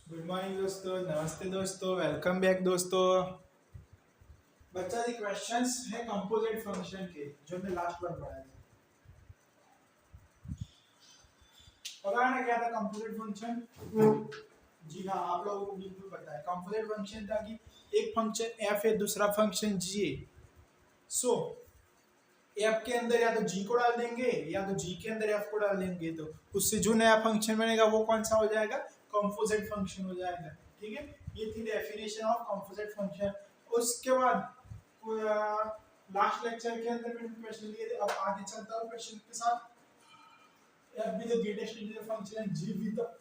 Good morning दोस्तों, नमस्ते दोस्तों, वेलकम बैक दोस्तों। बच्चा जी क्वेश्चंस है कंपोजिट फंक्शन के जो हमने लास्ट बार पढ़ाए थे। पता है ना क्या था कंपोजिट फंक्शन? जी हाँ, आप लोगों को बिल्कुल पता है। कंपोजिट फंक्शन था कि एक फंक्शन एफ है, दूसरा फंक्शन जी है। सो एफ के अंदर या तो जी को डाल देंगे या तो जी के अंदर एफ को डाल देंगे, तो उससे जो नया फंक्शन बनेगा वो कौन सा हो जाएगा? कंपोजिट फंक्शन हो जाएगा। ठीक है, ये थी डेफिनेशन ऑफ कंपोजिट फंक्शन। उसके बाद लास्ट लेक्चर के अंदर मैंने क्वेश्चन लिए थे। अब आगे चलता हूँ क्वेश्चन के साथ। F be the greatest integer function and G be the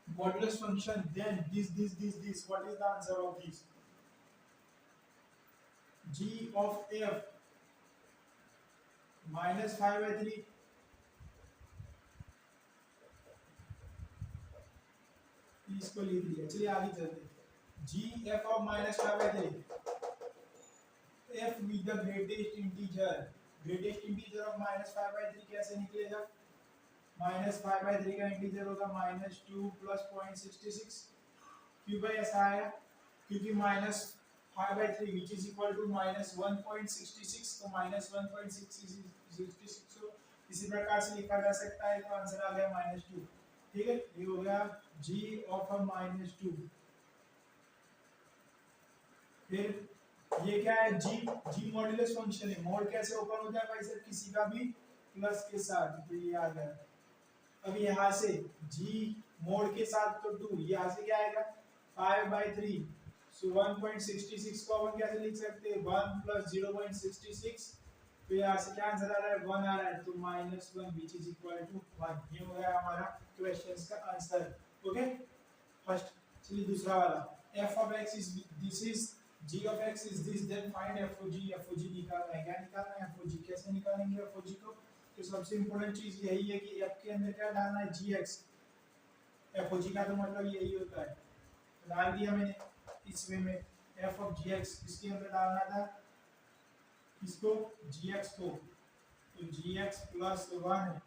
modulus function, then this what is the answer of this? G of F -5/3 इसको लिख लिया। चलिए आगे चलते हैं। G F of -5/3, F with the greatest integer of -5/3 कैसे निकलेगा? -5/3 का इंटीजर होगा -2 + 0.66। क्यों भाई ऐसा आया? क्योंकि -5/3 विच इज इक्वल टू -1.66, तो -1.66 को इसी प्रकार से लिखा जा सकता है, तो आंसर आ गया -2। ठीक है, ये हो गया g ऑफ -2। फिर ये क्या है? जी मॉड्यूलस फंक्शन है। मोड कैसे ओपन होता है भाई साहब? किसी का भी प्लस के साथ, तो ये आ गया। अब यहाँ से जी मोड के साथ तो 2, यहाँ से क्या आएगा? 5/3। सो 1.66 को अपन कैसे लिख सकते हैं? 1 + 0.66। तो यहाँ से क्या आंसर आ रहा है? 1 आ रहा है, तो -1 विच इज इक्वल टू 1। ये हो गया हमारा क्वेश्चंस का आंसर। Okay, first. चलिए दूसरा वाला। f of x is this is g of x is this, then find f of g। f of g निकालना है। क्या निकालना है? f of g कैसे निकालेंगे f of g को? तो सबसे इंपॉर्टेंट चीज यही है कि f के अंदर क्या डालना है? gx। f of g का तो मतलब यही होता है। तो डाल दिया मैंने इस वे में f of gx। इसके अंदर डालना था इसको, gx को। तो gx + 1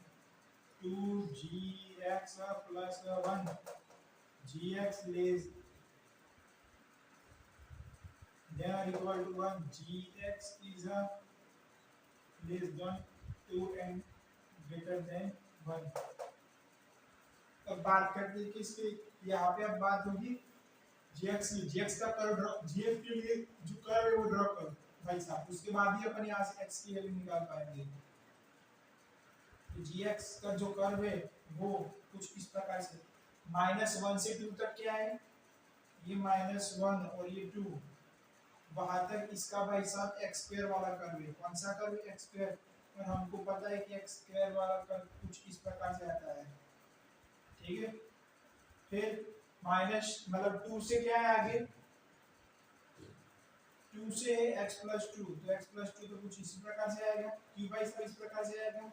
2gx + 1 gx less then are equal to 1, gx is a less than 2 and greater than 1। अब बात करते हैं किसकी? यहाँ पे अब बात होगी gx की। gx का कर्व ड्रॉ, gx के लिए जो कर्व है वो ड्रॉ करो भाई साहब, उसके बाद ही अपन यहाँ से x की वैल्यू निकाल पाएंगे। तो gx का जो कर्व है वो कुछ इस प्रकार से -1 से 2 तक क्या है? ये -1 और ये 2, वहां तक इसका भाई साहब एक्स स्क्वायर वाला कर्व है। कौन सा कर्व? X square. और हमको पता है कि एक्स स्क्वायर वाला कर्व कुछ इस प्रकार से आता है। ठीक है, फिर माइनस मतलब 2 से क्या है आगे? 2 से है x + 2, तो x + 2 तो कुछ इसी प्रकार से आएगा। क्यों भाई साहब इस प्रकार से आएगा?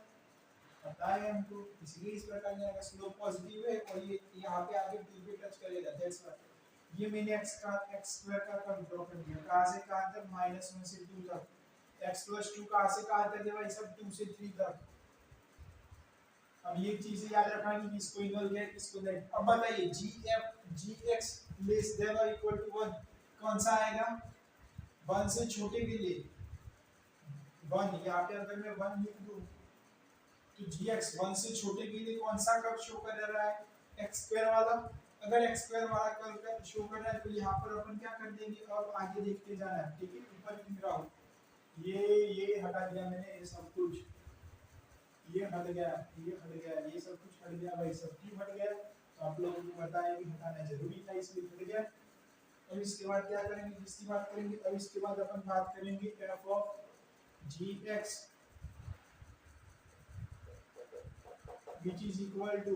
पता है हमको, इसलिए इस प्रकार से आएगा। स्लोप पॉजिटिव है और ये यहाँ पे आगे 2 पे टच करेगा, दैट्स व्हाई। ये मैंने x स्क्वायर का कर्व ड्रॉ कर दिया। कहाँ से कहाँ तक? -1 से 2 तक। x + 2 कहाँ से कहाँ तक है भाई साहब? 2 से 3 तक। अब ये चीजें याद रखना कि इसको इक्वल है, इसको दैट। अब बताइए gx लेस देन और इक्वल टू 1 कौन सा आएगा? 1 से छोटे के लिए 1, यहाँ पे अगर मैं 1 लिख दूं तो gx 1 से छोटे के लिए कौन सा कर्व शो कर रहा है? x स्क्वायर वाला। अगर x स्क्वायर वाला कर्व शो कर रहा है तो यहाँ पर अपन क्या कर देंगे? अब आगे देखते जाना है। ठीक है, ऊपर लिख रहा हूँ। ये हटा दिया मैंने, ये सब कुछ ये हट गया, ये हट गया, ये सब कुछ हट गया भाई। सब क्यों हट गया? तो आप लोगों को बताया कि हटाना जरूरी था, इसलिए हट गया। अब इसके बाद क्या करेंगे? जिसकी बात करेंगे, अब इसके बाद अपन बात करेंगे f of gx which is equal to,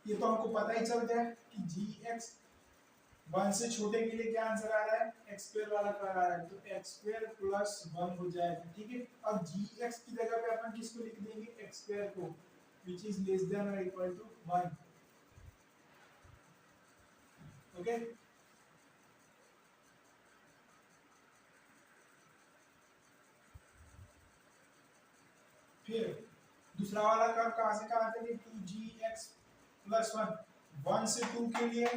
ये तो हमको पता ही चल गया कि gx 1 से छोटे के लिए क्या आंसर आ रहा है? x स्क्वायर वाला कर रहा है, तो x स्क्वायर + 1 हो जाएगा। ठीक है, अब gx की जगह पे अपन किसको लिख देंगे? x स्क्वायर को, which is less than or equal to 1। Okay, फिर दूसरा वाला कर्व कहाँ से कहाँ तक है? 2gx + 1। 1 से 2 के लिए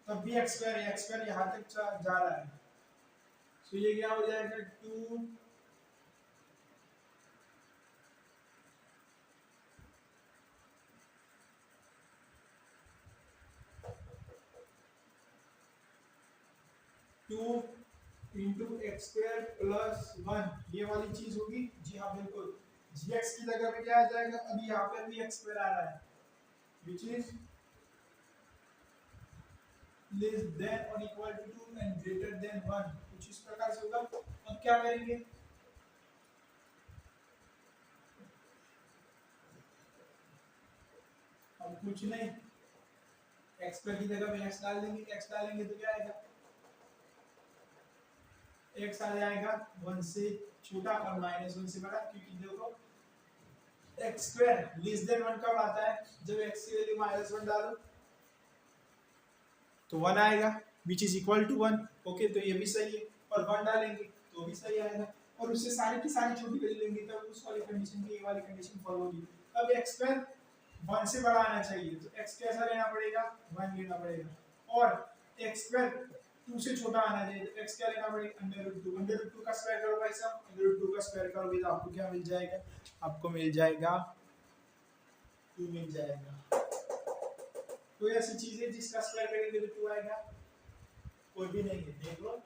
तब भी एक्स स्क्वायर यहाँ तक जा रहा है, तो ये क्या हो जाएगा 2 2 इंटू एक्स स्क्वायर प्लस 1, ये वाली चीज होगी। जी हाँ बिल्कुल, जी एक्स की जगह पे क्या आ जाएगा, अभी यहाँ पर भी एक्स स्क्वायर आ रहा है विच इज लेस देन और equal to 2 and greater than 1, कुछ इस प्रकार से होगा। अब क्या करेंगे, अब कुछ नहीं, एक्स स्क्वायर की जगह पे एक्स डाल देंगे, एक्स डालेंगे तो क्या आएगा, एक्स आ जाएगा 1 से छोटा और -1 से बड़ा, क्योंकि देखो एक्स स्क्वायर लेस देन 1 कब आता है, जब एक्स की वैल्यू -1 डालो तो 1 आएगा which is equal to 1। Okay, तो ये भी सही है, और 1 डालेंगे तो भी सही आएगा, और उससे सारी की सारी छोटी वैल्यू लेंगे तब उस वाली कंडीशन की ये वाली कंडीशन फॉलो होगी। अब एक्स स्क्वायर 1 से बड़ा आना चाहिए, तो एक्स कैसा लेना पड़ेगा, 1 लेना पड़ेगा, और एक्स स्क्वायर 2 से छोटा आना चाहिए, तो एक्स क्या लेना पड़ेगा, √2 का स्क्वायर करो भाई साहब, √2 का स्क्वायर करोगे तो आपको क्या मिल जाएगा, आपको मिल जाएगा 2 मिल जाएगा। कोई ऐसी चीज है जिसका स्क्वायर करेंगे तो 2 आएगा, कोई भी नहीं है, देख लो।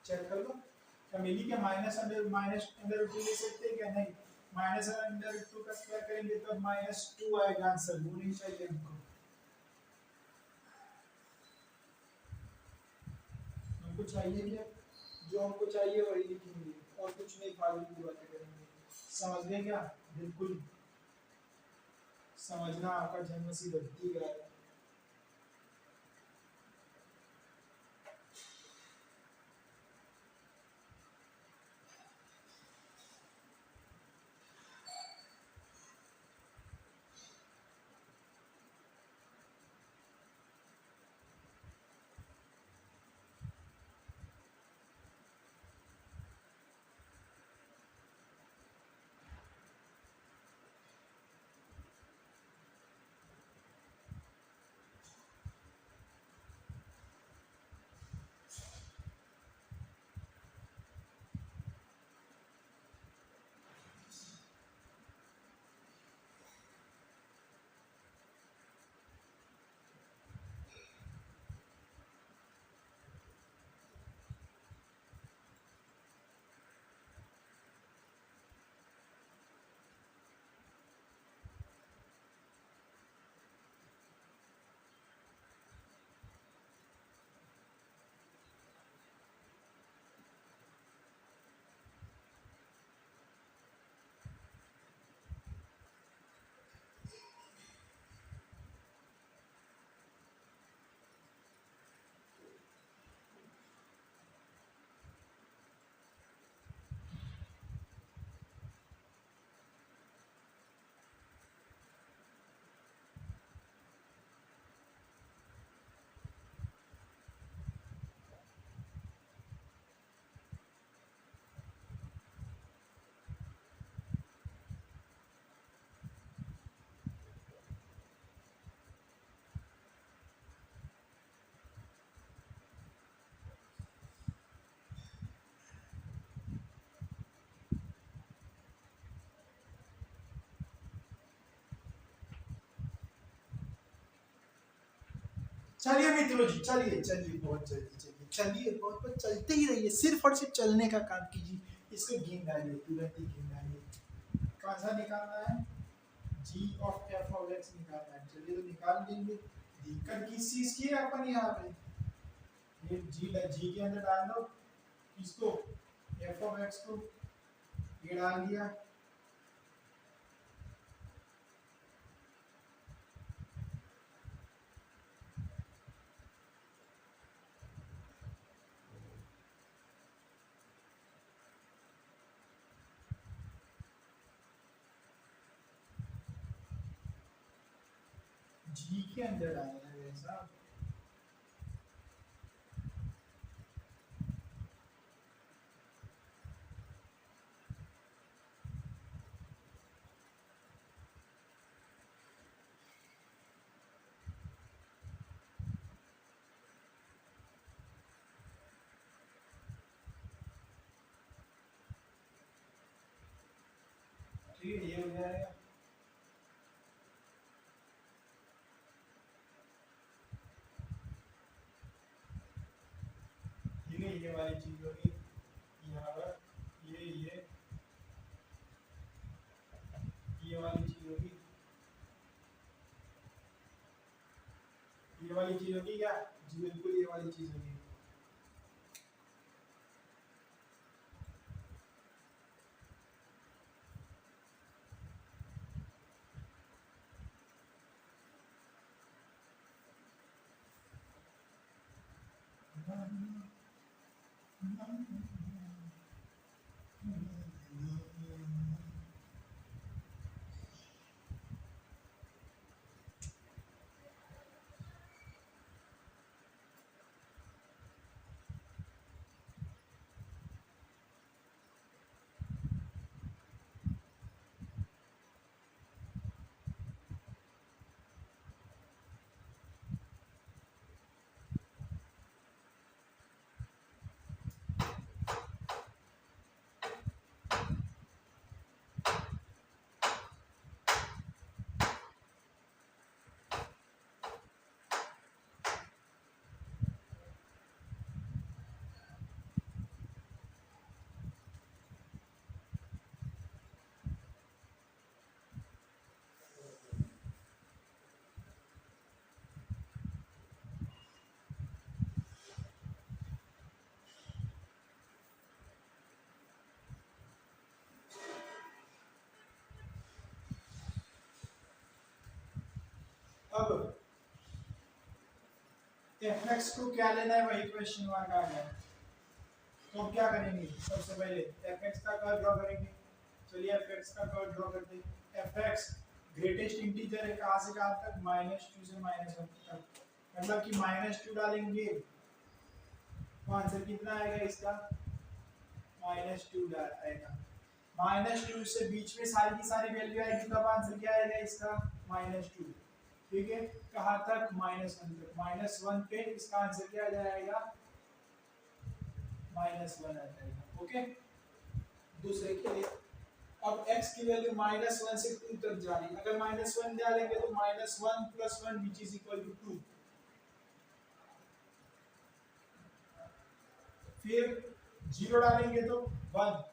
चेक कर लो, क्या मिली, क्या -√2 ले सकते हैं क्या, नहीं, -√2 का स्क्वायर करेंगे तो -2 आएगा आंसर, वो नहीं चाहिए हमको, हमको चाहिए क्या, जो हमको चाहिए वही लिखेंगे, और कुछ नहीं फालतू की बातें करेंगे। समझ गए क्या, बिल्कुल समझना आपका जन्म सिद्ध अधिकार है। चलिए मित्रों जी, चलिए चलिए, बहुत जल्दी चलिए, चलिए बहुत चलते ही रहिए, सिर्फ और सिर्फ चलने का काम कीजिए, इसको गिन डालिए, तुरंत ही गिन डालिए। कौन सा निकालना है, g of f of x निकालना है, चलिए तो निकाल देंगे। दिक्कत किस चीज की है अपन यहाँ पे, ये g के अंदर डाल दो, किसको, f ऑफ x को, ये डाल दिया, g के अंदर डालना है ऐसा, ठीक है, ये हो जाएगा। ठीक है, ये वाली चीज होगी यहाँ पर, ये वाली चीज होगी, ये वाली चीज होगी क्या जी, बिल्कुल ये वाली चीज होगी। अब fx को क्या लेना है, वही क्वेश्चन मार्क आ गया। तो हम क्या करेंगे, सबसे पहले fx का कर्व ड्रॉ करेंगे। चलिए fx का कर्व ड्रॉ करते हैं। fx ग्रेटेस्ट इंटीजर है, कहां से कहां तक, -2 से -1 तक। मतलब कि -2 डालेंगे तो आंसर कितना आएगा इसका, -2 आएगा। -2 से बीच में सारी की सारी वैल्यू आएगी, तब आंसर क्या आएगा इसका, -2। ठीक है, कहां तक, -1 तक। -1 पे इसका आंसर क्या आ जाएगा, -1 आ जाएगा। ओके, दूसरे के लिए अब x की वैल्यू -1 से 2 तक जा रही है। अगर -1 डालेंगे तो -1 + 1 which is equal to 2। फिर 0 डालेंगे तो 1।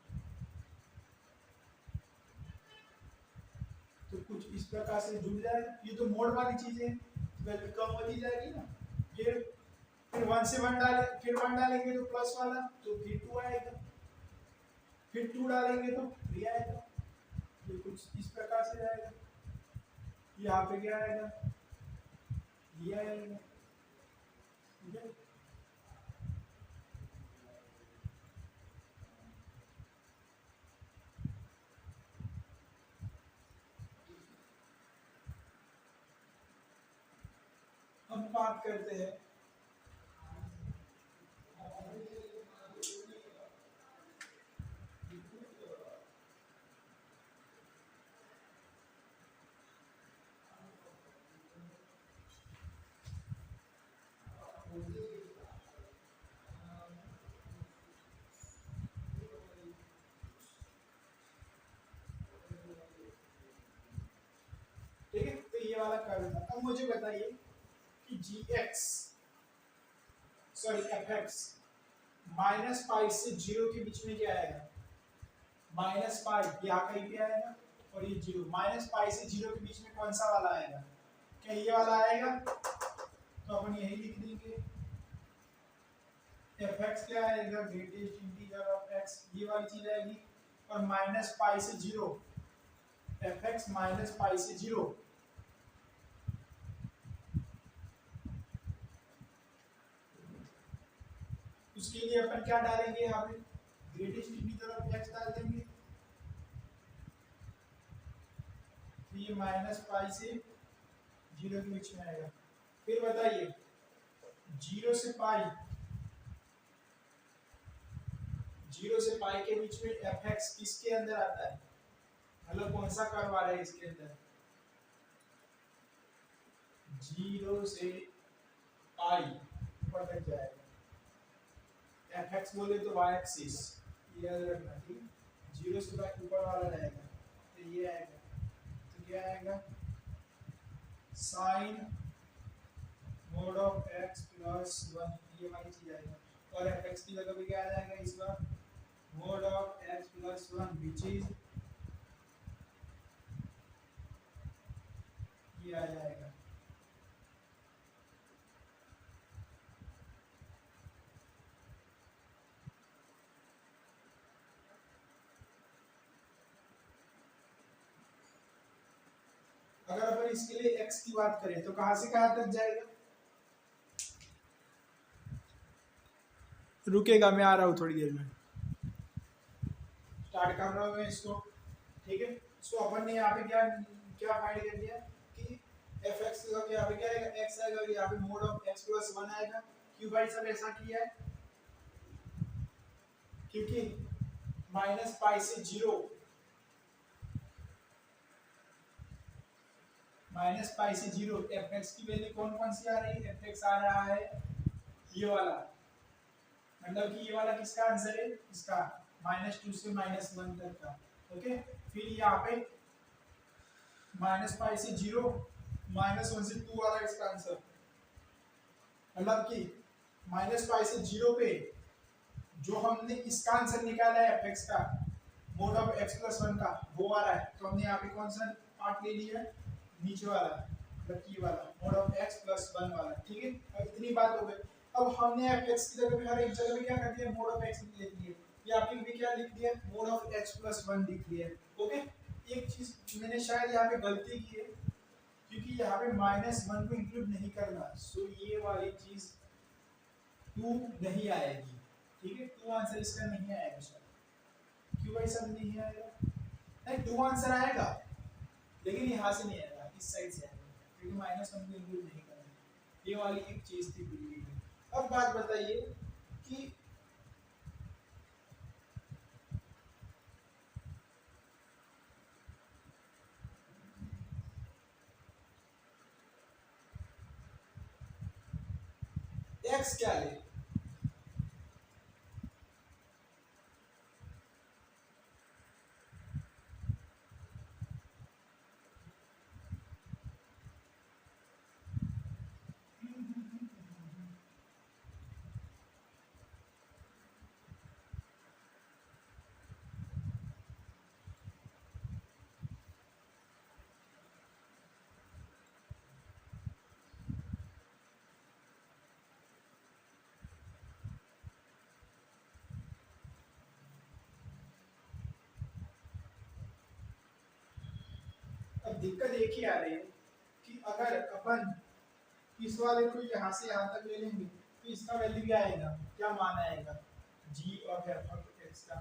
तो कुछ इस प्रकार से जुड़ जाएगा। ये तो मोड वाली चीजें हैं, वैल्यू कम होती जाएगी ना। ये फिर 1 से 1 डाले, फिर 1 डालेंगे तो प्लस वाला, तो फिर 2 आएगा। फिर 2 डालेंगे तो 3 आएगा। ये कुछ इस प्रकार से जाएगा। यहाँ पे क्या आएगा, ये आएगा। ठीक है, हम बात करते हैं ठीक है। तो ये वाला कर देना। अब मुझे बताइए कि gx सॉरी fx -π से 0 के बीच में क्या आएगा, -π यहाँ कहीं पे आएगा, और ये 0। -π से 0 के बीच में कौन सा वाला आएगा, क्या ये वाला आएगा, तो अपन यही लिख देंगे। fx क्या आएगा, ग्रेटेस्ट इंटीजर ऑफ x, ये वाली चीज आएगी। और -π से 0, fx -π से 0, उसके लिए अपन क्या डालेंगे, यहाँ पे ग्रेटेस्ट इंटीजर ऑफ x डाल देंगे। तो ये -π से 0 के बीच में आएगा। फिर बताइए 0 से π, 0 से π के बीच में fx किसके अंदर आता है, मतलब कौन सा कर्व आ रहा है इसके अंदर, 0 से π ऊपर तक जाएगा। fx बोले तो y एक्सिस, याद रखना। ठीक, 0 से π ऊपर वाला रहेगा। तो ये आएगा, तो क्या आएगा sine mod of x plus 1, ये वाली चीज आएगा। और fx की जगह पे क्या आ जाएगा इस बार mod of x plus 1 which is ये आ जाएगा। अगर अपन इसके लिए x की बात करें तो कहां से कहां तक जाएगा? रुकेगा, मैं आ रहा हूँ थोड़ी देर में, स्टार्ट कर रहा हूँ मैं इसको। ठीक है, इसको अपन ने यहाँ पे क्या क्या फाइंड कर दिया कि fx का यहाँ पे क्या आएगा x आएगा, यहाँ पे मोड ऑफ x प्लस 1 आएगा। क्यों भाई सब ऐसा किया है? क्योंकि माइनस पाई से जीरो, माइनस पाई से जीरो fx की वैल्यू कौन कौन सी आ रही है? fx आ रहा है ये वाला, मतलब कि ये वाला किसका आंसर है? इसका -2 से -1 तक का। ओके, फिर यहाँ पे -पाई से 0 -1 से 2 वाला इसका आंसर, मतलब कि -पाई से 0 पे जो हमने इसका आंसर निकाला है fx का मोड ऑफ x प्लस 1 का वो आ रहा है। तो हमने यहाँ पे कौन सा पार्ट ले लिया है? नीचे वाला, मतलब ये वाला मोड ऑफ x प्लस 1 वाला। ठीक है, अब इतनी बात हो गई। अब हमने fx की जगह पे हर एक जगह पे क्या कर दिया? मोड ऑफ x लिख दिया। ये आपके भी क्या लिख दिया? मोड ऑफ x प्लस 1 लिख दिया। ओके, एक चीज मैंने शायद यहाँ पे गलती की है, क्योंकि यहाँ पे -1 को इंक्लूड नहीं करना, सो ये वाली चीज 2 नहीं आएगी। ठीक है, 2 आंसर इसका नहीं आएगा शायद। क्यों भाई सब नहीं आएगा? नहीं, 2 आंसर आएगा लेकिन यहाँ से नहीं आएगा, इस साइड से आएगा, क्योंकि -1 को इंक्लूड नहीं करना। ये वाली एक चीज थी भूल गई। अब बात बताइए कि x क्या ले? अब दिक्कत एक ही आ रही है कि अगर अपन इस वाले को यहाँ से यहाँ तक ले लेंगे तो इसका वैल्यू क्या आएगा? क्या मान आएगा g और f ऑफ x का?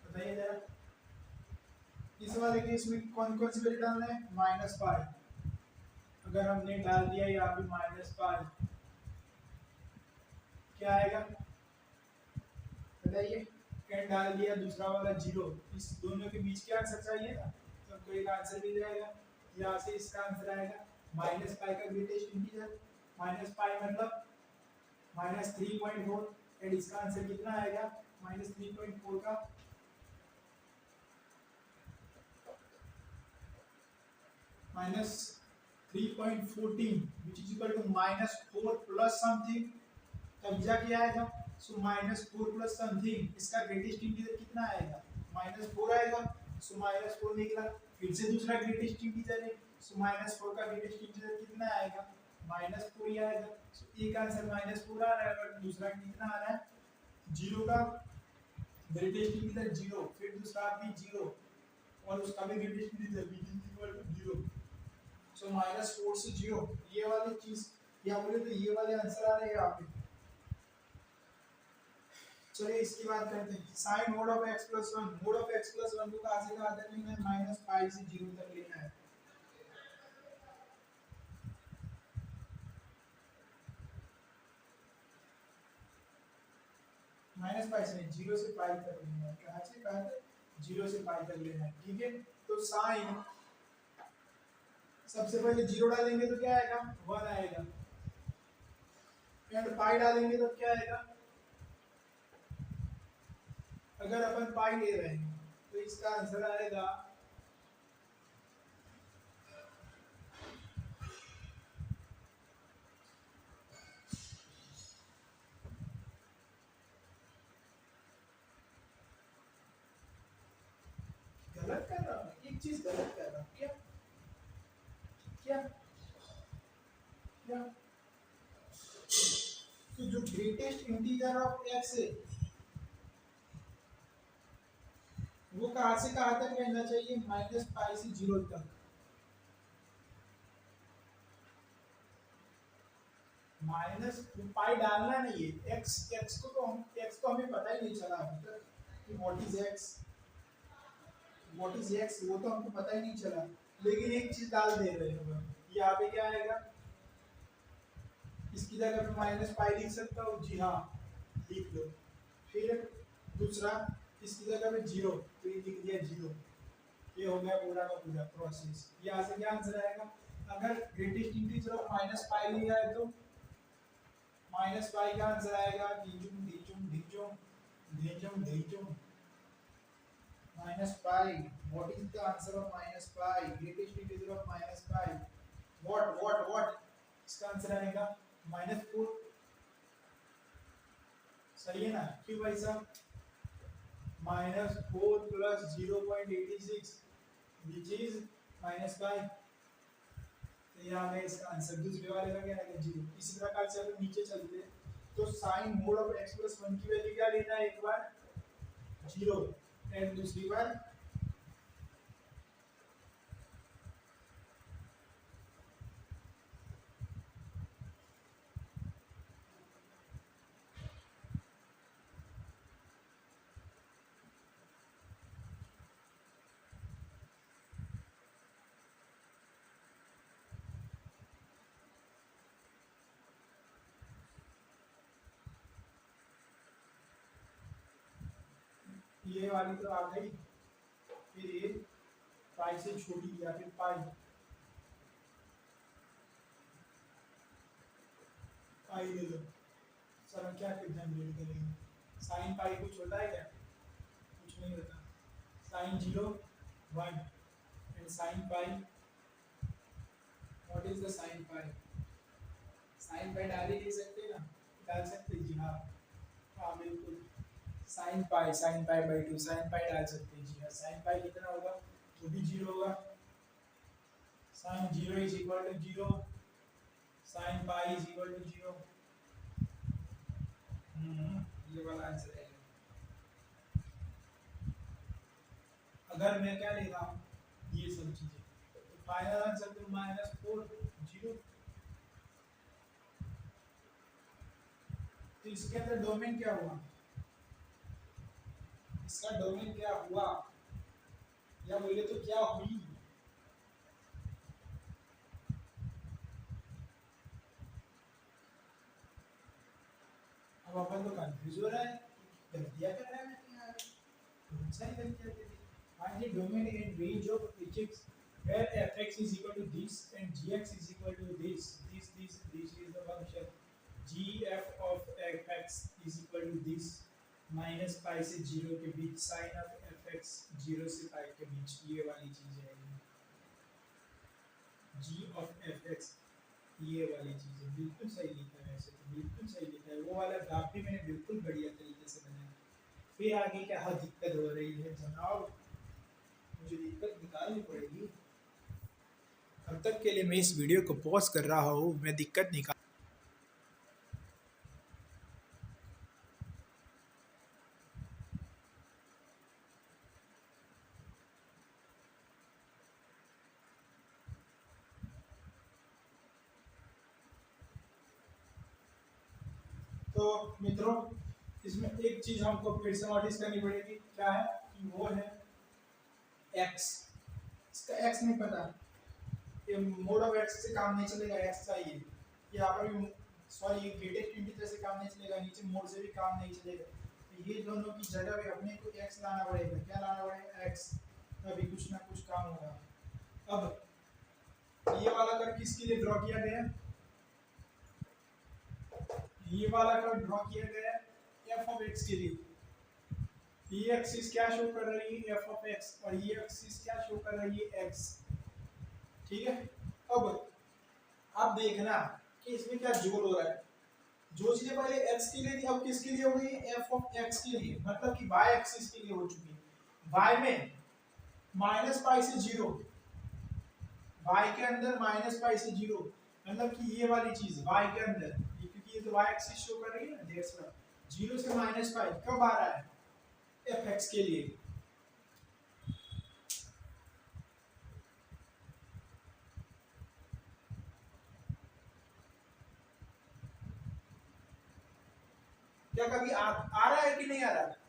बताइए जरा। इस वाले केस में कौन कौन सी वैल्यू डालना है? -पाई। अगर हमने डाल दिया यहाँ पे -पाई, क्या आएगा बताइए? कैन डाल दिया, दूसरा वाला 0, इस दोनों के बीच क्या आंसर चाहिए ना, तो हमको एक आंसर मिल जाएगा। यहाँ से इसका आंसर आएगा -पाई का ग्रेटेस्ट इंटीजर, -पाई मतलब -3.4, एंड इसका आंसर कितना आएगा? -3.4 का -3.14 which is equal to -4 plus something, तब जाके आएगा। सो -4 प्लस समथिंग, इसका ग्रेटेस्ट इंटीजर कितना आएगा? -4 आएगा। सो -4 निकला। फिर से दूसरा ग्रेटेस्ट इंटीजर है, सो -4 का ग्रेटेस्ट इंटीजर कितना आएगा? -4 ही आएगा। सो एक आंसर -4 आ रहा है, और दूसरा कितना आ रहा है? 0 का ग्रेटेस्ट इंटीजर 0, फिर दूसरा भी 0, और उसका भी ग्रेटेस्ट इंटीजर भी 0। सो -4 से 0, ये वाली चीज या बोले तो ये वाले आंसर आ रहे हैं यहाँ पे। चलिए इसकी बात करते हैं। Sine mod of x plus 1, mod of x plus 1 को कहाँ से कहाँ तक लेना है? -पाई से 0 तक लेना है। -पाई से 0 से पाई तक लेना है। कहाँ से कहाँ तक? 0 से पाई तक लेना है। ठीक है, तो साइन सबसे पहले 0 डालेंगे तो क्या आएगा? 1 आएगा, एंड पाई डालेंगे तो क्या आएगा? अगर अपन पाई ले रहे हैं तो इसका आंसर आएगा गलत कर रहा हूँ, एक चीज गलत कर रहा हूँ क्या क्या क्या? तो जो ग्रेटेस्ट इंटीजर ऑफ एक्स है वो कहाँ से कहाँ तक रहना चाहिए? माइनस पाई से जीरो तक। माइनस पाई डालना नहीं है, एक्स एक्स को हमें पता ही नहीं चला अभी तक कि व्हाट इज एक्स वो तो हमको पता ही नहीं चला, लेकिन एक चीज डाल दे रहे हैं हम। यहाँ पे क्या आएगा? इसकी जगह पे माइनस पाई लिख सकता हूँ, जी हाँ लिख लो। फिर दूसरा इसकी जगह पे जीरो, तो ये लिख दिया जीरो। ये हो गया पूरा का पूरा प्रोसेस। यहाँ से क्या आंसर आएगा? अगर greatest integer of minus pi लिया है तो माइनस पाई का आंसर आएगा डीजुम डीजुम डीजुम डीजुम डीजुम minus pi. What is the answer of minus pi? Greatest integer of minus pi what इसका आंसर आएगा -4। सही है ना? क्यों भाई साहब? -4 प्लस 0.86 विच इज -5। तो यहाँ में इसका आंसर दूसरे वाले का क्या आएगा? 0। इसी प्रकार से अगर नीचे चलते हैं तो sine mod of x plus 1 की वैल्यू क्या लेना है? एक बार 0 एंड दूसरी बार ये वाली तो आ गई। फिर ये पाई से छोटी या फिर पाई पाई ले लो। सर हम क्या जनरेट करेंगे? साइन पाई कुछ होता है क्या? कुछ नहीं होता। Sine 0 1 and sine pi. What is the sine pi? Sine pi डाल ही नहीं सकते ना? डाल सकते जी हाँ। हाँ बिल्कुल। Sign pi by 2 sign pi डाल सकते हैं जी हाँ। साइन पाई कितना होगा? वो भी 0 होगा। Sine 0 is equal to 0, sine pi is equal to 0। ये वाला आंसर है। अगर मैं क्या ले रहा हूँ ये सब चीजें, तो फाइनल आंसर तो -4 0। तो इसके अंदर डोमेन क्या हुआ? इसका डोमेन क्या हुआ या बोले तो क्या हुई? अब अपन तो कंफ्यूज हो रहा है, गलतियां कर रहा है मैं यार, बहुत सारी गलतियां कर दी। Find the domain in range of x where fx is equal to this and gx is equal to this is the function gf of fx is equal to this minus pi से 0 के बीच sign of fx 0 से पाई के बीच, ये वाली चीज है g of fx। ये वाली चीज है, बिल्कुल सही लिखा है। ऐसे तो बिल्कुल सही लिखा है। वो वाला ग्राफ भी मैंने बिल्कुल बढ़िया तरीके से बनाया। फिर आगे क्या दिक्कत हो रही है जनाब? मुझे दिक्कत निकालनी पड़ेगी। अब तक के लिए मैं इस वीडियो को पॉज कर रहा हूँ, मैं दिक्कत निकाल। तो मित्रों इसमें एक चीज हमको फिर से नोटिस करनी पड़ेगी, क्या है कि वो है x। इसका x नहीं पता, ये मोड ऑफ x से काम नहीं चलेगा, x चाहिए। यहाँ पर भी सॉरी ग्रेटेस्ट इंटीजर से काम नहीं चलेगा, नीचे मोड से भी काम नहीं चलेगा। तो ये दोनों की जगह पे अपने को x लाना पड़ेगा। क्या लाना पड़ेगा? x। तभी कुछ ना कुछ काम होगा। अब ये वाला कर्व किसके लिए ड्रॉ किया गया? ये वाला कर्व ड्रॉ किया गया f ऑफ x के लिए। ये एक्सिस क्या शो कर रही है एफ ऑफ एक्स और ये एक्सिस क्या शो कर रही है एक्स। ठीक है, अब आप देखना कि इसमें क्या जोड़ हो रहा है। जो चीजें पहले एक्स के लिए थी अब किसके लिए हो गई एफ ऑफ एक्स के लिए, मतलब कि वाई एक्सिस के लिए हो चुकी है। वाई में माइनस पाई से जीरो, वाई के अंदर माइनस पाई से जीरो, मतलब कि ये वाली चीज वाई के अंदर, क्योंकि ये तो वाई एक्सिस शो कर रही है ना, दैट्स व्हाई जीरो से माइनस पाई कब आ रहा है एफ एक्स के लिए। क्या कभी आ रहा है कि नहीं आ रहा है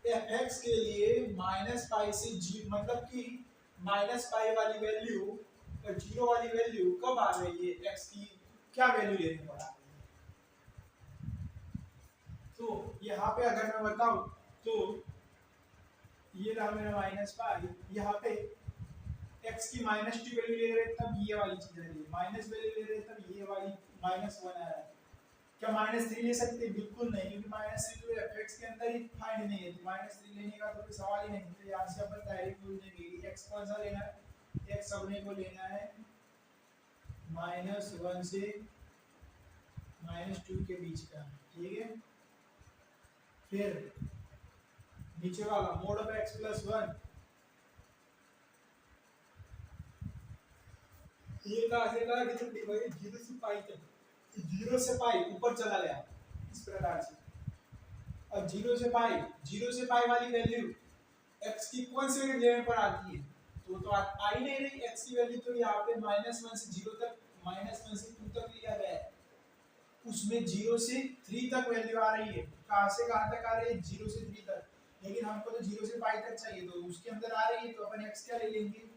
एफ एक्स के लिए माइनस पाई से जी, मतलब कि माइनस पाई वाली वैल्यू और जीरो वाली वैल्यू कब आ रही है एक्स की, क्या वैल्यू लेने पड़ा। तो यहाँ पे अगर मैं बताऊं तो ये रहा मेरा माइनस पाई, यहाँ पे एक्स की माइनस टू वैल्यू ले रहे तब ये वाली चीज आ रही है, माइनस वैल्यू ले रहे तब ये वाली माइनस वन आ रहा है। क्या माइनस थ्री ले सकते हैं? बिल्कुल नहीं, क्योंकि माइनस थ्री तो एफ एक्स के अंदर ही फाइंड नहीं है, तो माइनस थ्री लेने का तो कोई सवाल ही नहीं। तो यहाँ से अपन डायरेक्ट बोल देंगे कि एक्स कौन सा लेना है, एक्स अपने को लेना है माइनस वन से माइनस टू के बीच का। ठीक है, फिर नीचे वाला mode of x plus one, ये कहाँ से कहाँ कितने भाई जीरो से पाई तक, जीरो से पाई ऊपर चला गया इस प्रकार से। अब जीरो से पाई वाली वैल्यू एक्स की कौन से लेवल पर आती है, तो आ ही नहीं रही एक्स की वैल्यू, तो यहाँ पे माइनस वन से जीरो तक, माइनस वन से टू तक लिया गया है, उसमें जीरो से थ्री तक वैल्यू आ रही है। कहाँ से कहाँ तक आ रही है, जीरो से थ्री तक, लेकिन हमको तो जीरो से पाई तक चाहिए, तो उसके अंदर आ रही है, तो अपन एक्स क्या ले लेंगे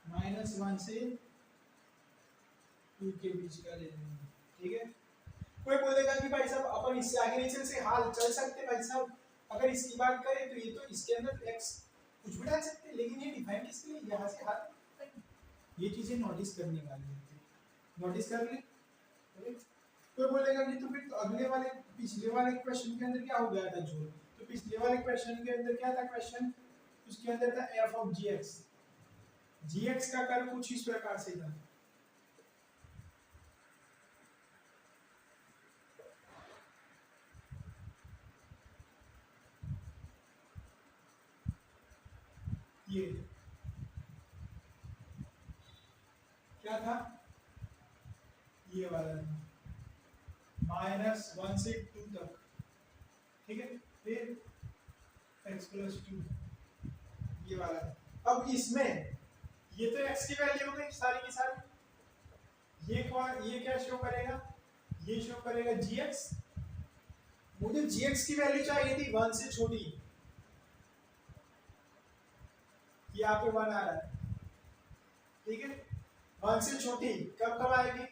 माइनस वन से टू के बीच का ले लेंगे। ठीक है, कोई बोलेगा कि भाई साहब अपन इससे आगे नहीं चल सकते, हाल चल सकते भाई साहब, अगर इसकी बात करें तो ये तो इसके अंदर x कुछ भी डाल सकते हैं, लेकिन ये डिफाइन किसके लिए, यहाँ से हाल, ये चीजें नोटिस करने वाली है, नोटिस कर ले। कोई बोलेगा कि तो फिर तो अगले वाले पिछले वाले क्वेश्चन के अंदर क्या हो गया था जोड़, तो पिछले वाले क्वेश्चन के अंदर क्या था क्वेश्चन, उसके अंदर था f ऑफ gx, gx का कर्व कुछ इस प्रकार से था। ये क्या था, ये वाला माइनस वन से टू तक। ठीक है, फिर एक्स प्लस टू, ये वाला है। अब इसमें ये तो एक्स की वैल्यू हो गई सारी की सारी, ये क्या शो करेगा, ये शो करेगा जीएक्स। मुझे जीएक्स की वैल्यू चाहिए थी वन से छोटी, यहाँ पे वन आ रहा है। ठीक है, वन से छोटी कब कब आएगी,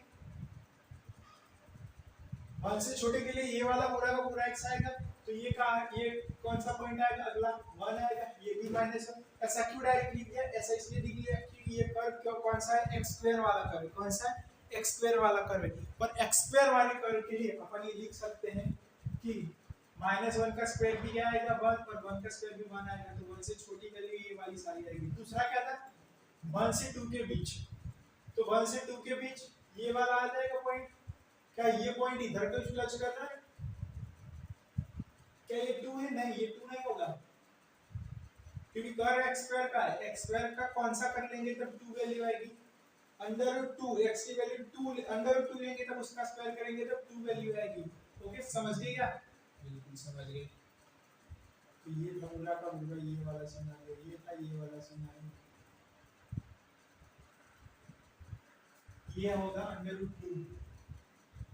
वन से छोटे के लिए ये वाला पूरा का पूरा एक्स आएगा, तो ये कहा, ये कौन सा पॉइंट आएगा, अगला वन आएगा, ये भी माइनस वन। ऐसा क्यों डायरेक्ट लिख दिया, ऐसा इसलिए लिख दिया कि ये कर्व कौन सा है, एक्स स्क्वायर वाला कर्व, कौन सा है, एक्स स्क्वायर वाला कर्व है। पर एक्स स्क्वायर वाले कर्व के लिए अपन ये लिख सकते हैं कि माइनस वन का स्क्वायर भी क्या आएगा वन, और वन का स्क्वायर भी वन आएगा, तो वन से छोटी वैल्यू ये वाली सारी आएगी। दूसरा क्या था, वन से टू के बीच, तो वन से टू के बीच ये वाला आ जाएगा पॉइंट, क्या ये पॉइंट इधर को टच कर रहा है, क्या ये टू है, नहीं ये टू नहीं होगा, क्योंकि कर्व एक्स स्क्वायर का है, एक्स स्क्वायर का कौन सा कर लेंगे तब टू वैल्यू आएगी, अंडर रूट टू, एक्स की value two, under root two लेंगे तब उसका स्क्वायर करेंगे तब टू वैल्यू आएगी। ओके, समझ गए क्या, बिल्कुल समझ गए। तो ये फॉर्मूला का होगा, ये वाला सिनारियो, ये था ये वाला सिनारियो, ये होगा अंडर रूट टू।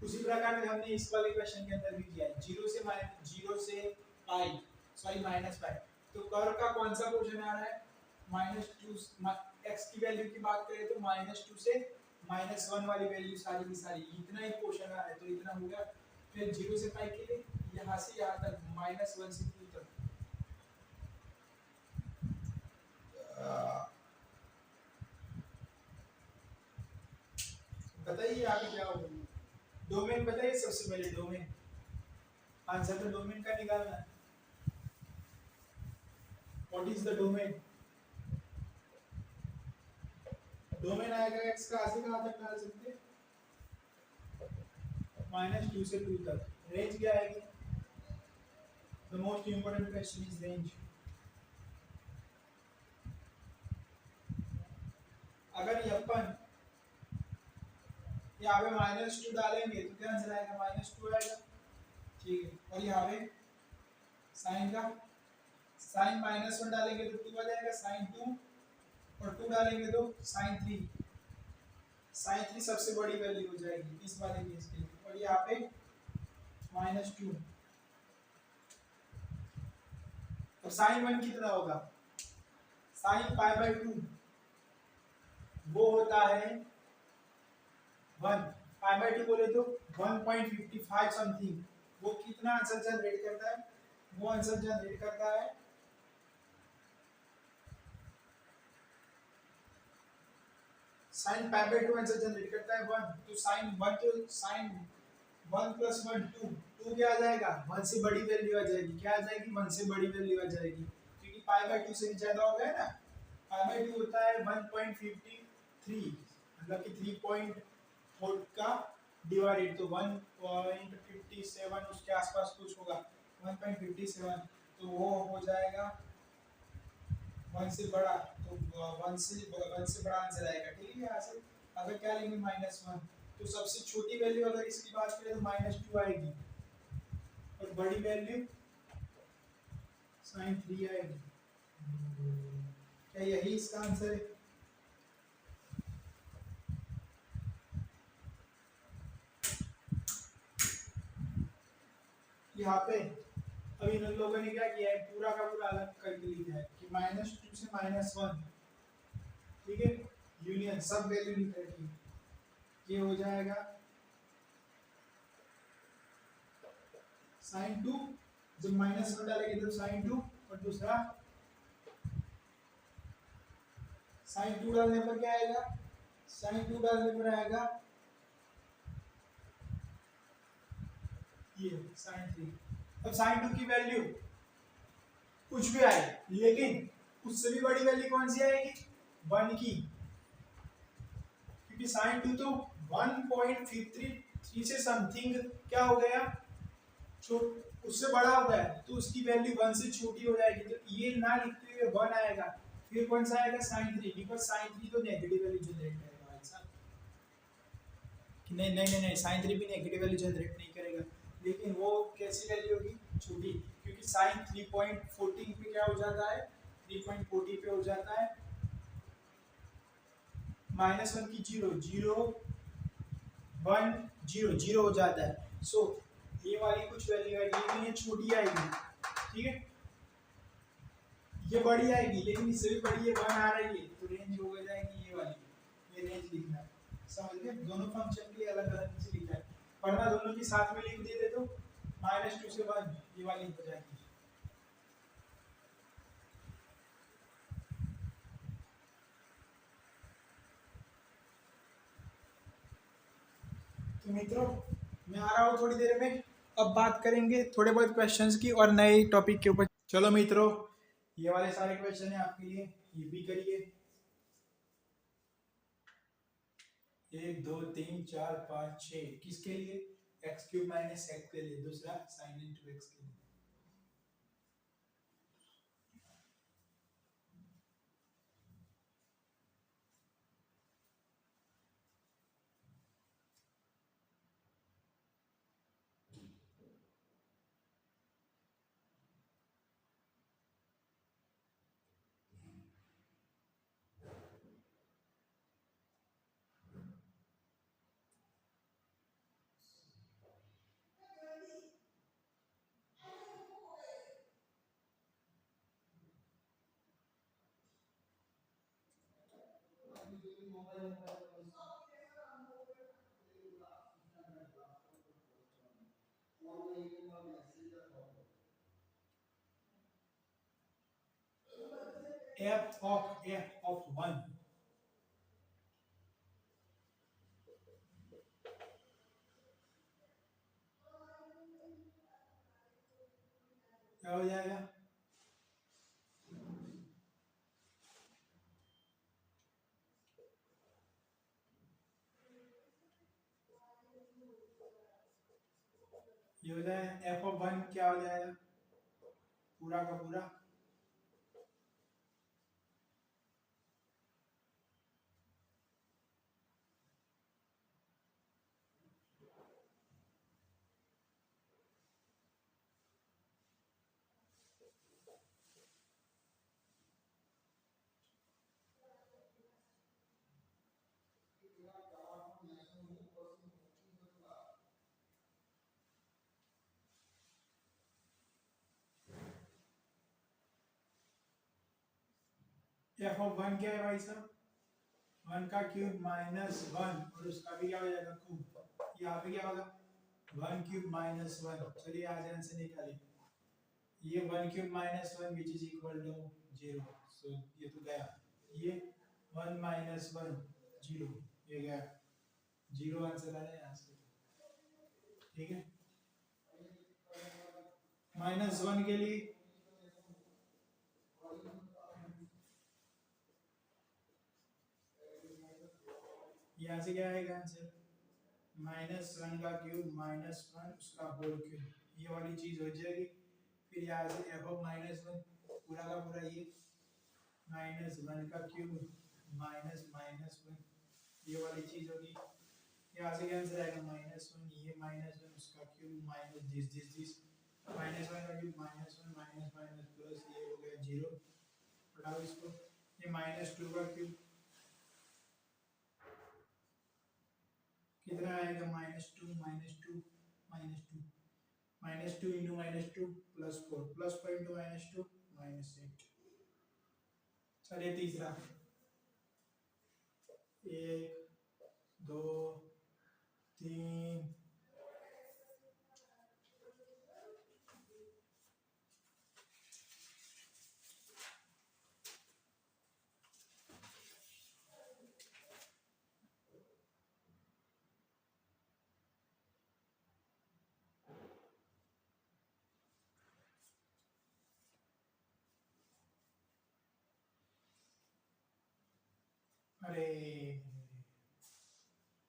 उसी प्रकार से हमने इस वाले क्वेश्चन के अंदर भी किया है, जीरो से पाई, सॉरी माइनस पाई, तो कर्व का कौन सा पोर्शन आ रहा है, माइनस टू, एक्स की वैल्यू की बात करें तो माइनस टू से माइनस वन वाली वैल्यू सारी की सारी, इतना ही पोर्शन आ रहा है, तो इतना हो गया। फिर जीरो से पाई के लिए यहाँ से यहाँ तक माइनस वन से टू तक, बताइए आगे क्या होगा, डोमेन बताइए सबसे पहले, डोमेन आंसर तो डोमेन का निकालना है। What is the domain? Domain आएगा x का से कहां तक निकाल सकते हैं? -2 से 2 तक। रेंज क्या आएगी? The most important question is range. अगर अपन यहाँ पे -2 डालेंगे तो क्या आंसर आएगा? -2 आएगा। ठीक है, और यहाँ पे साइन का साइन -1 डालेंगे तो 2 आ जाएगा, साइन 2 और 2 डालेंगे तो साइन 3। साइन 3 सबसे बड़ी वैल्यू हो जाएगी इस वाले केस के लिए, और यहाँ पे -2। और साइन 1 कितना होगा? साइन π/2 वो होता है 1। π/2 बोले तो 1.55 समथिंग। वो कितना आंसर जनरेट करता है? वो आंसर जनरेट करता है साइन π/2 आंसर जनरेट करता है 1। तो साइन 1 तो साइन 1 + 1 2 2 क्या आ जाएगा? 1 से बड़ी वैल्यू आ जाएगी। क्या आ जाएगी? 1 से बड़ी वैल्यू आ जाएगी, क्योंकि π/2 से ज्यादा हो गया ना। π/2 होता है 1.53, मतलब कि 3.4 का डिवाइडेड, तो 1.57 उसके आसपास कुछ होगा, 1.57। तो वो हो जाएगा 1 से बड़ा, तो 1 से बड़ा आंसर आएगा। ठीक है, यहाँ से अगर क्या लेंगे -1, तो सबसे छोटी वैल्यू अगर इसकी बात करें तो -2 आएगी, और बड़ी वैल्यू sin 3 आएगी। क्या यही इसका आंसर है? यहाँ पे अब इन लोगों ने क्या किया है, पूरा का पूरा अलग करके लिखा है कि -2 से -1, ठीक है, यूनियन सब वैल्यू लिख रखी है। ये हो जाएगा sin 2, जब -1 डालेंगे तो sin 2, और दूसरा sin 2 डालने पर क्या आएगा? sin 2 डालने पर आएगा ये sin 3। अब sin 2 की वैल्यू कुछ भी आए, लेकिन उससे भी बड़ी वैल्यू कौन सी आएगी? 1 की, क्योंकि sin 2 तो 1.53 से समथिंग क्या हो गया, उससे बड़ा हो गया, तो उसकी वैल्यू 1 से छोटी हो जाएगी। तो ये ना लिखते हुए 1 आएगा, फिर कौन सा आएगा? sin 3, बिकॉज़ sin 3 तो नेगेटिव वैल्यू जनरेट करेगा भाई साहब। नहीं नहीं नहीं नहीं, sin 3 भी नेगेटिव वैल्यू जनरेट नहीं करेगा, लेकिन वो कैसी वैल्यू होगी? छोटी, क्योंकि sin 3.14 पे क्या हो जाता है? 3.40 पे हो जाता है -1 की 0 0 1 0 0 हो जाता है। सो ये वाली कुछ वैल्यू आएगी, लेकिन ये छोटी आएगी, ठीक है, ये बड़ी आएगी, लेकिन इससे भी बड़ी ये 1 आ रही है, तो रेंज हो जाएगी ये वाली। ये रेंज लिखना है, समझ गए? दोनों फंक्शन के अलग अलग से लिखा है, वरना दोनों के साथ में लिख देते तो -2 से 1 ये वाली हो जाएगी। तो मित्रों, मैं आ रहा हूँ थोड़ी देर में, अब बात करेंगे थोड़े बहुत क्वेश्चंस की और नए टॉपिक के ऊपर। चलो मित्रों, ये वाले सारे क्वेश्चन है आपके लिए, ये भी करिए। 1 2 3 4 5 6 किसके लिए? x³ - x के लिए, दूसरा sin into x के लिए। f(1) क्या हो जाएगा? ये हो जाएगा एफ ऑफ वन क्या हो जाएगा पूरा का पूरा एफ ऑफ वन क्या है भाई साहब? वन का क्यूब माइनस वन और उसका भी क्या हो जाएगा क्यूब। यहाँ पे क्या होगा? One cube minus one. चलिए आज आंसर निकालिए। ये one cube minus one which is equal to zero. So ये तो गया। ये वन माइनस वन जीरो, ये गया जीरो। आंसर आ जाए यहाँ से। ठीक है, माइनस वन के लिए यहाँ से क्या आएगा आंसर? माइनस वन का क्यूब माइनस वन उसका होल क्यूब, ये वाली चीज हो जाएगी। फिर यहाँ से एफ ऑफ माइनस वन पूरा का पूरा ये माइनस वन का क्यूब माइनस माइनस वन, ये वाली चीज होगी। यहाँ से क्या आंसर आएगा? माइनस वन, ये माइनस वन उसका cube minus this minus one का cube minus one minus minus plus, ये हो गया जीरो। हटाओ इसको। ये माइनस टू का क्यूब कितना आएगा? Minus two minus two minus two minus two into minus two plus four into minus two minus eight. चलिए तीसरा, एक दो तीन अरे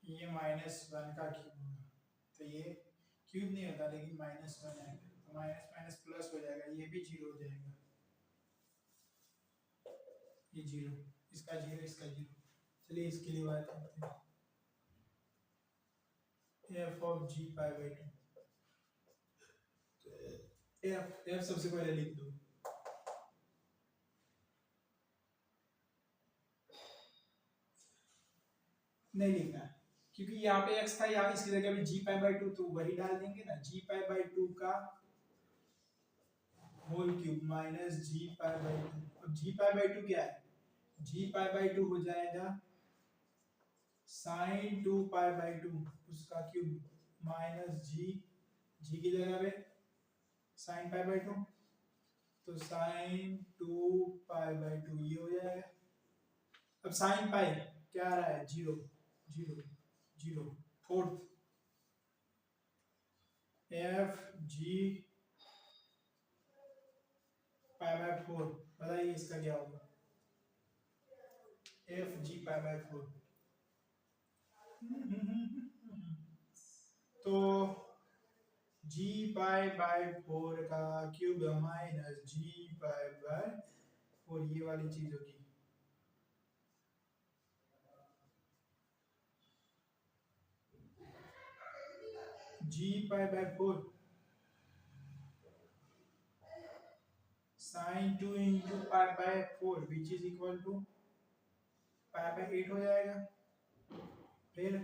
ये माइनस वन का क्यूब होगा, तो ये क्यूब नहीं होता लेकिन माइनस वन है, तो माइनस माइनस प्लस हो जाएगा, ये भी जीरो हो जाएगा। ये जीरो, इसका जीरो इसका जीरो। चलिए इसके लिए बात करते हैं। F of g pi by two, f सबसे पहले लिख दो। नहीं लिखना है क्योंकि यहाँ पे x था, यहाँ इसकी जगह पे जी पाई बाई टू, तो वही डाल देंगे ना। जी पाई बाई टू का whole cube minus ji pi by two. अब जी पाई बाई टू क्या है? जी पाई बाई टू हो जाएगा sign to pi by to उसका क्यूब माइनस जी, जी की जगह पे साइन पाई बाई टू, तो sign to pi by to ये हो जाएगा। अब साइन पाई क्या आ रहा है? Zero zero zero. Fourth F G pi by four, बताइए इसका क्या होगा? F G pi by four. तो जी पाई बाई फोर का cube minus ji pi by four, ये वाली चीज होगी। G pi by four sine two into pi by four which is equal to pi by eight हो जाएगा। फिर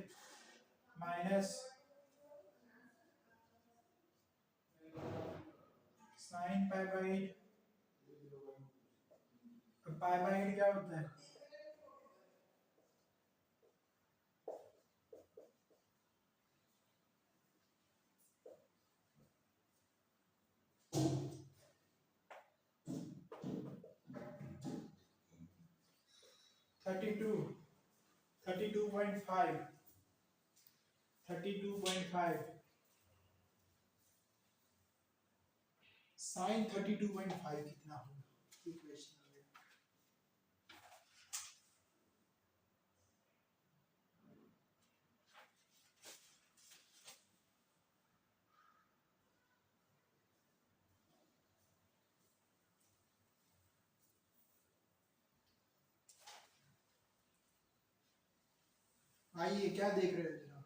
minus sine pi by eight, तो pi by eight क्या होता है? थर्टी टू 32.5 32.5 साइन 32.5 कितना होगा, ये क्वेश्चन आ गया। आइए, क्या देख रहे हो जरा,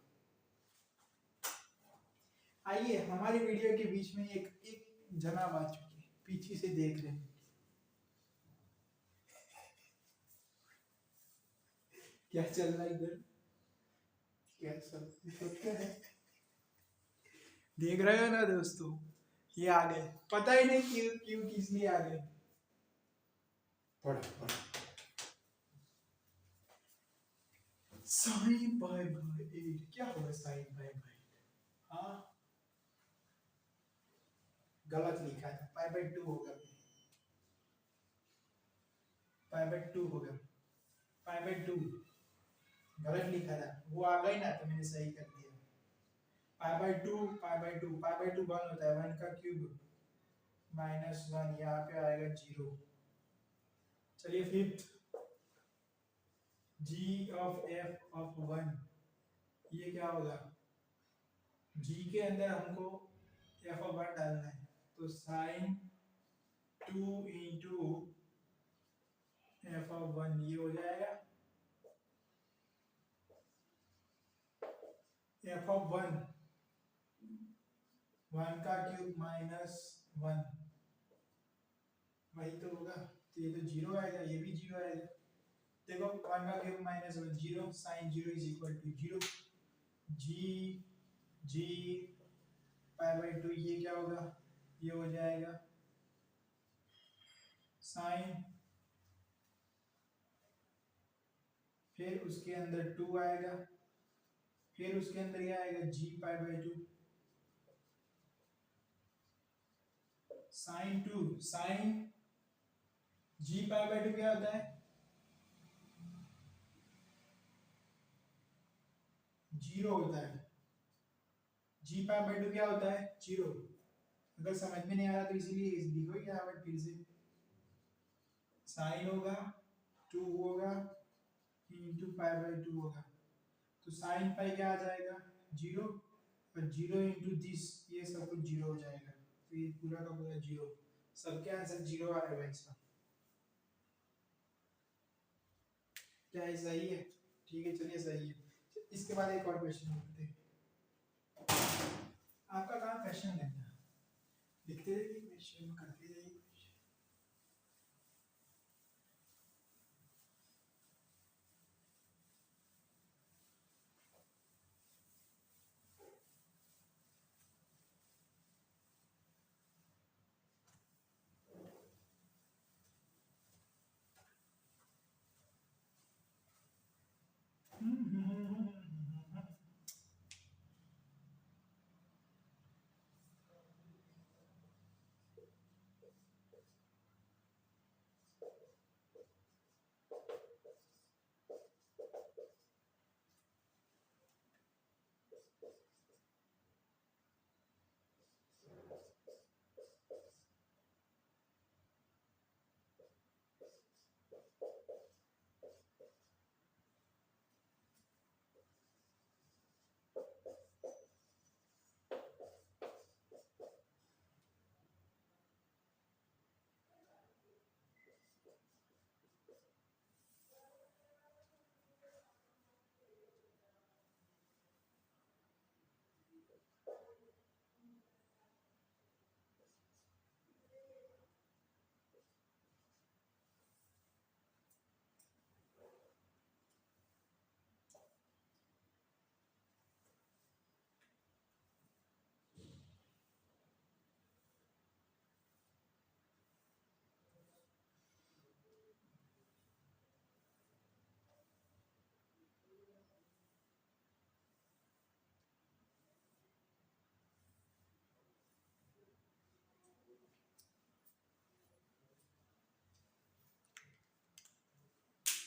आइए, हमारी वीडियो के बीच में एक जनाब आ चुके हैं, पीछे से देख रहे हैं क्या चल रहा है इधर, क्या सब है, देख रहे हो ना दोस्तों, ये आ गए, पता ही नहीं क्यों क्यों किस लिए आ गए। पढ़ो पढ़ो, साइन पाई बाय 8 क्या होगा, साइन पाई बाय 8, हाँ गलत लिखा है, पाई बाय 2 होगा, पाई बाय 2 होगा, पाई बाय 2 गलत लिखा था, वो आ गई ना तो मैंने सही कर दिया। पाई by 2, pi by 2, pi by 2 1 होता है, 1 का क्यूब -1, यहाँ पे आएगा 0। चलिए fifth, g of f of 1, ये क्या होगा, g के अंदर हमको f ऑफ 1 डालना है, तो साइन 2 इंटू f ऑफ 1 ये हो जाएगा f ऑफ 1, 1 का क्यूब -1, वही तो होगा, तो ये तो 0 आएगा, ये भी 0 आएगा, देखो 1 का cube -1 0, sine 0 is equal to 0, g pi by 2 ये क्या होगा, ये हो जाएगा साइन, फिर उसके अंदर 2 आएगा, फिर उसके अंदर क्या आएगा, g pi by 2, sine 2, sine g pi by 2 क्या होता है, 0 होता है, g पाई बाय 2 क्या होता है, 0। अगर समझ में नहीं आ रहा तो इसीलिए लिखो यहाँ पर फिर से, साइन होगा 2 होगा इंटू पाई बाय 2 होगा, तो साइन पाई क्या आ जाएगा 0, और 0 इंटू दिस ये सब कुछ 0 हो जाएगा, तो ये पूरा का पूरा 0, सबके आंसर 0 आ रहा है इसका, क्या ये सही है, ठीक है चलिए सही है। इसके बाद एक और क्वेश्चन करते हैं, आपका काम क्वेश्चन लेना, लिखते रहिए क्वेश्चन, करते जाइए।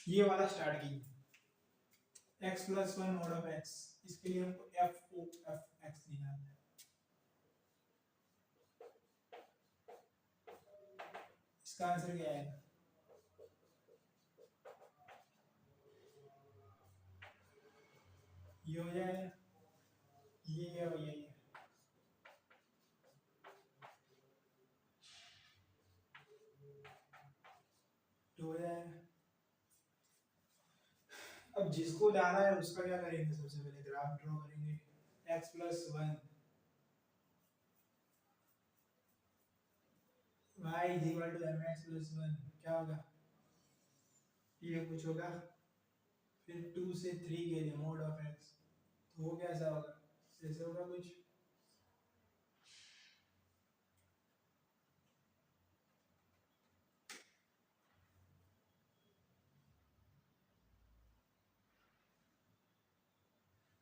ये वाला स्टार्ट कीजिए, x plus 1 mod of x, इसके लिए हमको f o f x निकालना है, इसका आंसर क्या आएगा? ये हो जाएगा, ये क्या हो जाएगा, तो हो जाएगा। अब जिसको लाना है उसका क्या करेंगे, सबसे पहले ग्राफ ड्रॉ करेंगे। x plus one y is equal to m x plus one, क्या होगा, ये कुछ होगा। फिर 2 से 3 के लिए मोड ऑफ x, तो वो कैसा होगा, ऐसे होगा कुछ।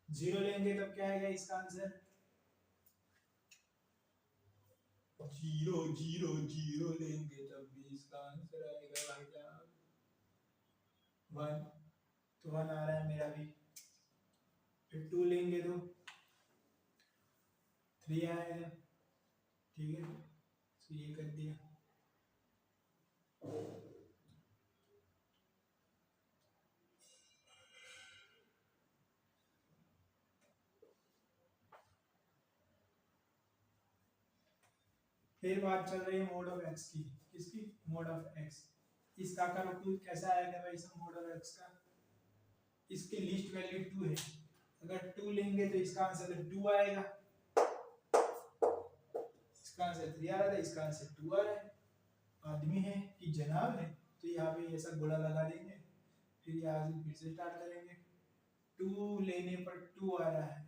जीरो लेंगे तब क्या आएगा इसका आंसर, जीरो जीरो जीरो लेंगे तब भी इसका आंसर आएगा भाई साहब वन, तो वन आ रहा है मेरा भी। फिर टू लेंगे तो थ्री आएगा, ठीक है, तो ये कर दिया। फिर बात चल रही है मोड ऑफ एक्स की, किसकी, मोड ऑफ एक्स। इसका करो कैसा आएगा भाई सब मोड ऑफ एक्स का, इसकी लिस्ट वैल्यू टू है, अगर टू लेंगे तो इसका आंसर टू आएगा, इसका आंसर थ्री आ रहा था, इसका आंसर टू आ रहा है। आदमी है कि जनाब है, तो यहाँ पे ऐसा गोला लगा देंगे, फिर यहाँ से फिर से स्टार्ट करेंगे। टू लेने पर टू आ रहा है,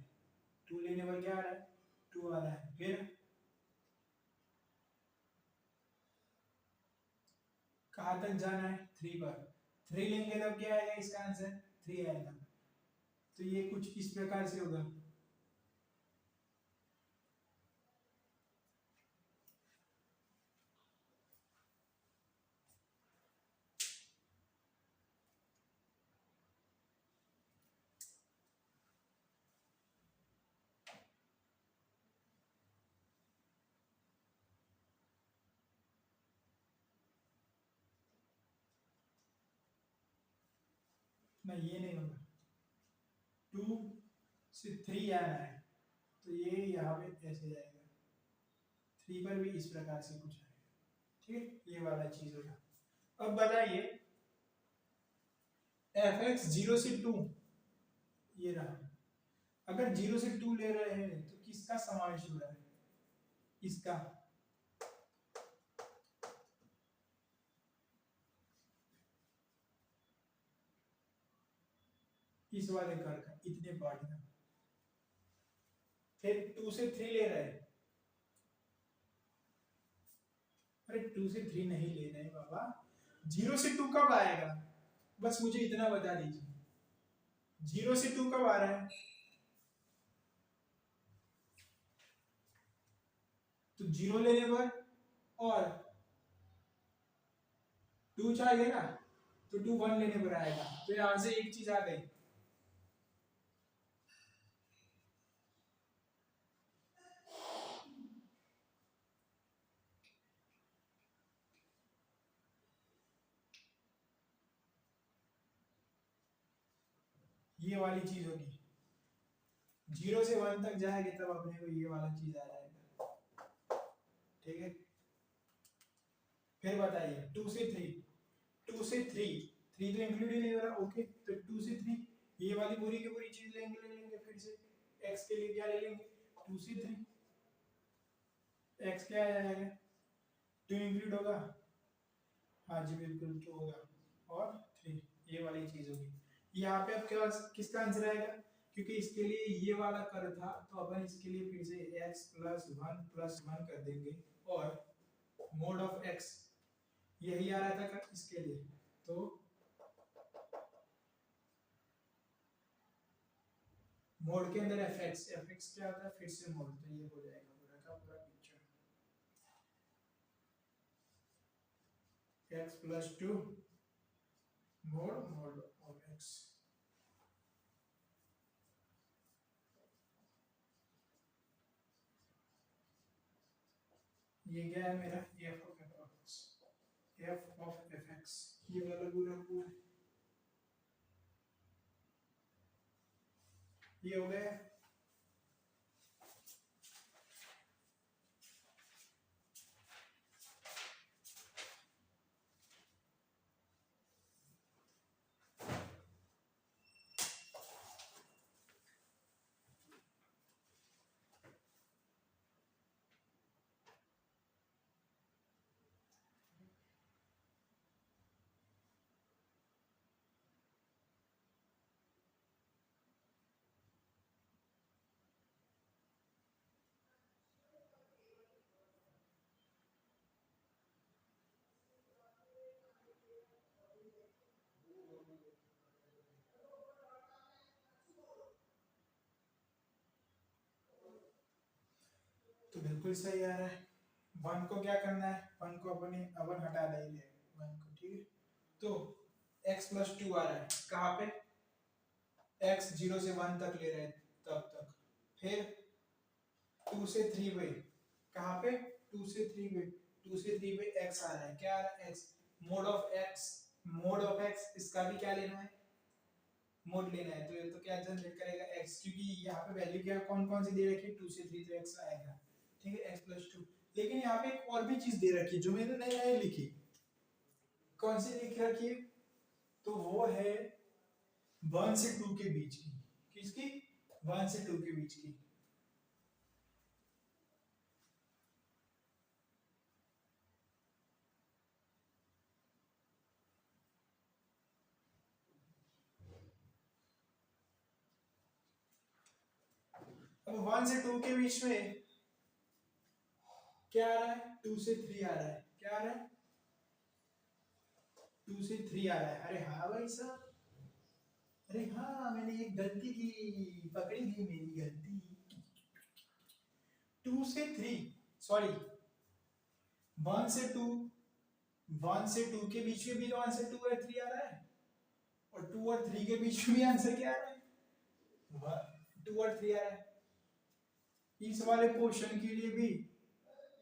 टू लेने पर क्या आ रहा है, टू आ रहा है। फिर कहाँ तक जाना है, थ्री पर, थ्री लेंगे तब क्या आएगा इसका आंसर, थ्री आएगा। तो ये कुछ इस प्रकार से होगा। ना ये नहीं होगा, टू से थ्री आना है, तो ये यहाँ पे ऐसे जाएगा, थ्री पर भी इस प्रकार से कुछ आएगा, ठीक है, ये वाला चीज होगा। अब बताइए एफ एक्स जीरो से टू, ये रहा, अगर जीरो से टू ले रहे हैं तो किसका समावेश हो रहा है, इसका, इस वाले कर का, इतने पार्ट का। फिर टू से थ्री ले रहे हैं, अरे टू से थ्री नहीं ले रहे बाबा, जीरो से टू कब आएगा, बस मुझे इतना बता दीजिए, जीरो से टू कब आ रहा है, तो जीरो लेने पर और टू चाहिए ना, तो टू वन लेने पर आएगा, तो यहां से एक चीज आ गई, ये वाली चीज होगी, जीरो से वन तक जाएगी तब अपने को ये वाला चीज आ जाएगा, ठीक है। फिर बताइए टू से थ्री, टू से थ्री, थ्री तो इंक्लूड ही नहीं हो रहा, ओके, तो टू से थ्री ये वाली पूरी की पूरी चीज लेंगे, ले लेंगे फिर से, एक्स के लिए क्या ले लेंगे, टू से थ्री, एक्स क्या आ जाएगा, टू इंक्लूड होगा, हाँ जी बिल्कुल टू होगा, और थ्री, ये वाली चीज होगी। यहाँ पे अब क्या किसका आंसर आएगा, क्योंकि इसके लिए ये वाला कर था, तो अपन इसके लिए फिर से x प्लस वन कर देंगे, और मोड ऑफ x यही आ रहा था इसके लिए, तो मोड के अंदर fx क्या होता है, फिर से मोड, तो ये हो जाएगा पूरा का पूरा picture, x plus two mode of x, ये क्या है मेरा, ये f of x, F of F x, ये वाला पूरा पूरा ये हो गया। तो बिल्कुल सही आ रहा है। वन को क्या करना है, वन को अपन हटा देंगे वन को, ठीक है। तो x प्लस 2 आ रहा है कहाँ पे, x 0 से 1 तक ले रहे हैं तब तक, फिर 2 से 3 पे कहाँ पे, 2 से 3 पे, 2 से 3 पे x आ रहा है, क्या आ रहा है x, मोड ऑफ x, इसका भी क्या लेना है, मोड लेना है। तो ये तो क्या जनरेट करेगा x, क्योंकि यहाँ पे वैल्यू क्या कौन कौन सी दे रखी है, 2 से 3, तो x आएगा, ठीक है, x प्लस 2। लेकिन यहाँ पे एक और भी चीज दे रखी है जो मैंने नहीं लिखी, कौन सी लिख रखी है, तो वो है 1 से 2 के बीच की, किसकी, 1 से 2 के बीच की। अब 1 से 2 के बीच में क्या आ रहा है, 2 से 3 आ रहा है, क्या आ रहा है, 2 से 3 आ रहा है। अरे हाँ भाई साहब, अरे हाँ मैंने एक गलती की, पकड़ी गई मेरी गलती। 2 से 3, सॉरी 1 से 2, 1 से 2 के बीच में भी तो आंसर 2 और 3 आ रहा है, और 2 और 3 के बीच में भी आंसर क्या आ रहा है, 2 और 3 आ रहा है। इस वाले पोर्शन के लिए भी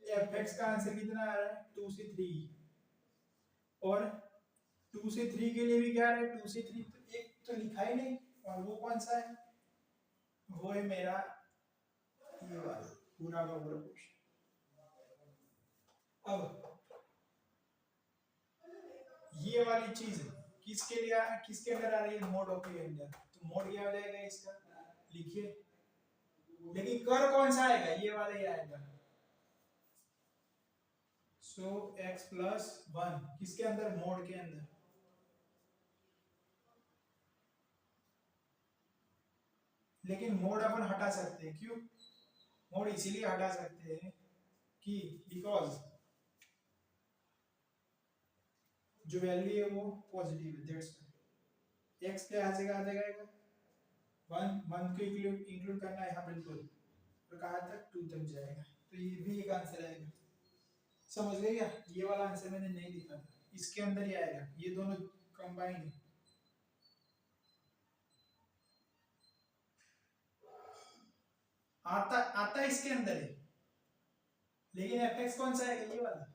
एफ एक्स का आंसर कितना आ रहा है, 2 से 3, और 2 से 3 के लिए भी क्या आ रहा है, 2 से 3, तो एक तो लिखा ही नहीं, और वो कौन सा है, वो है मेरा ये वाला पूरा का पूरा पोर्शन। अब ये वाली चीज किसके लिए किसके अंदर आ रही है, मोड ऑफ के अंदर, तो मोड क्या हो जाएगा इसका, लिखिए, लेकिन कर कौन सा आएगा, ये वाला ही आएगा। सो x प्लस 1 किसके अंदर, मोड के अंदर, लेकिन मोड अपन हटा सकते हैं, क्यों, मोड इसीलिए हटा सकते हैं कि बिकॉज जो वैल्यू है वो पॉजिटिव है, दैट्स व्हाई x क्या आ जाएगा 1 को इंक्लूड करना है यहाँ बिल्कुल, और कहाँ तक 2 तक जाएगा, तो ये भी एक आंसर आएगा। समझ गए क्या, ये वाला आंसर मैंने नहीं लिखा था, इसके अंदर ही आएगा, ये दोनों कंबाइंड है। आता इसके अंदर है, लेकिन fx कौन सा है, ये वाला,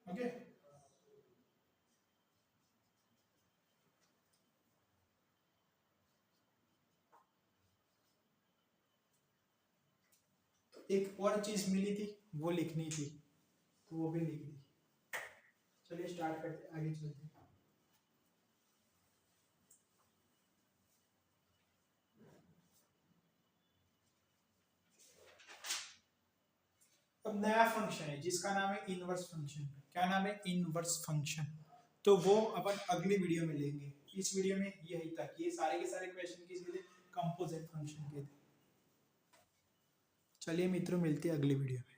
ओके। एक और चीज मिली थी, वो लिखनी थी, तो वो भी लिख दी। चलिए स्टार्ट करते, आगे चलते हैं। अब नया फंक्शन है जिसका नाम है इनवर्स फंक्शन। क्या नाम है, इनवर्स फंक्शन। तो वो अपन अगली वीडियो में लेंगे, इस वीडियो में यही तक। ये सारे के सारे क्वेश्चन किसके थे, कंपोजिट फंक्शन के थे। चलिए मित्रों, मिलते हैं अगली वीडियो में।